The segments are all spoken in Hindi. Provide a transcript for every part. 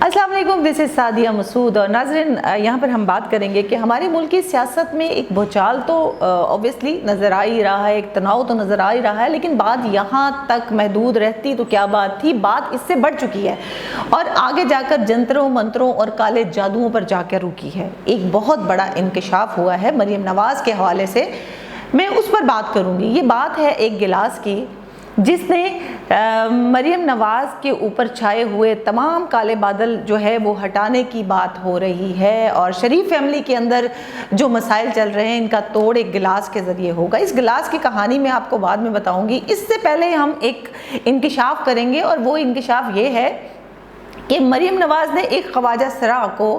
अस्सलाम वालेकुम, दिस इज़ सादिया मसूद। और नाज़रीन, यहाँ पर हम बात करेंगे कि हमारे मुल्क की सियासत में एक भूचाल तो ऑब्वियसली नज़र आ ही रहा है, एक तनाव तो नज़र आ ही रहा है, लेकिन बात यहाँ तक महदूद रहती तो क्या बात थी, बात इससे बढ़ चुकी है और आगे जाकर जंतरों मंत्रों और काले जादुओं पर जाकर रुकी है। एक बहुत बड़ा इंकशाफ हुआ है मरियम नवाज़ के हवाले से, मैं उस पर बात करूँगी। ये बात है एक गिलास की जिसने मरियम नवाज़ के ऊपर छाए हुए तमाम काले बादल जो है वो हटाने की बात हो रही है। और शरीफ फैमिली के अंदर जो मसाइल चल रहे हैं, इनका तोड़ एक गिलास के ज़रिए होगा। इस गिलास की कहानी मैं आपको बाद में बताऊंगी। इससे पहले हम एक इंकशाफ करेंगे और वो इंकशाफ ये है कि मरियम नवाज़ ने एक ख्वाजा सरा को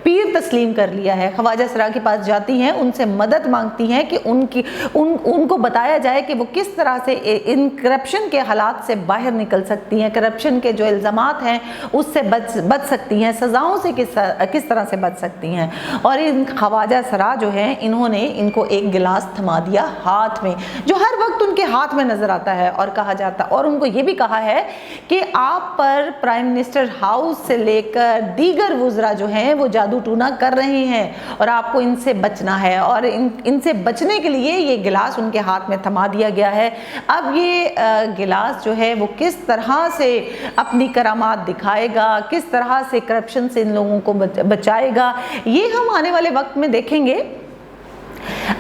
पीर तस्लीम कर लिया है। ख्वाजा सरा के पास जाती हैं, उनसे मदद मांगती हैं कि उनको बताया जाए कि वो किस तरह से इन करप्शन के हालात से बाहर निकल सकती हैं, करप्शन के जो इल्ज़ामात हैं उससे बच सकती हैं, सज़ाओं से किस तरह से बच सकती हैं। और इन ख्वाजा सरा जो हैं, इन्होंने इनको एक गिलास थमा दिया हाथ में, जो हर वक्त उनके हाथ में नज़र आता है। और कहा जाता और उनको ये भी कहा है कि आप पर प्राइम मिनिस्टर हाउस से लेकर दीगर वुज़रा जो हैं वो जादू टूना कर रहे हैं और आपको इनसे बचना है। और इनसे बचने के लिए ये गिलास उनके हाथ में थमा दिया गया है। अब ये गिलास जो है वो किस तरह से अपनी करामात दिखाएगा, किस तरह से करप्शन से इन लोगों को बचाएगा, ये हम आने वाले वक्त में देखेंगे।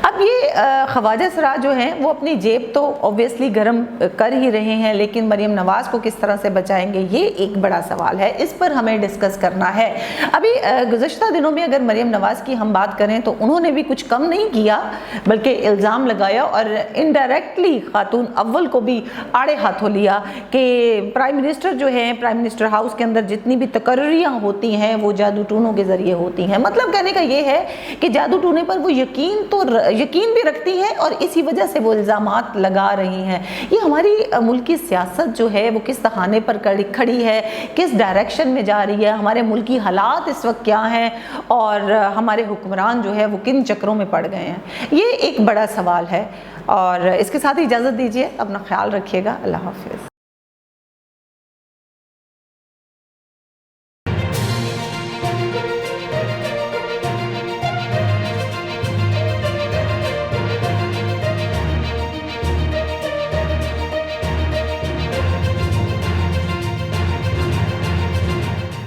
अब ये ख्वाजा सरा जो हैं वो अपनी जेब तो ऑब्वियसली गर्म कर ही रहे हैं, लेकिन मरियम नवाज़ को किस तरह से बचाएंगे ये एक बड़ा सवाल है। इस पर हमें डिस्कस करना है। अभी गुज़श्ता दिनों में अगर मरियम नवाज़ की हम बात करें तो उन्होंने भी कुछ कम नहीं किया, बल्कि इल्ज़ाम लगाया और इनडायरेक्टली खातून अव्वल को भी आड़े हाथों लिया कि प्राइम मिनिस्टर जो है, प्राइम मिनिस्टर हाउस के अंदर जितनी भी तकर्रियाँ होती हैं वो जादू टूनों के ज़रिए होती हैं। मतलब कहने का ये है कि जादू टूने पर वो यकीन भी रखती हैं और इसी वजह से वो इल्ज़ामात लगा रही हैं। ये हमारी मुल्क की सियासत जो है वो किस तखाने पर खड़ी है, किस डायरेक्शन में जा रही है, हमारे मुल्क की हालात इस वक्त क्या हैं और हमारे हुक्मरान जो है वो किन चक्रों में पड़ गए हैं, ये एक बड़ा सवाल है। और इसके साथ ही इजाज़त दीजिए, अपना ख्याल रखिएगा। अल्लाह हाफ़िज़।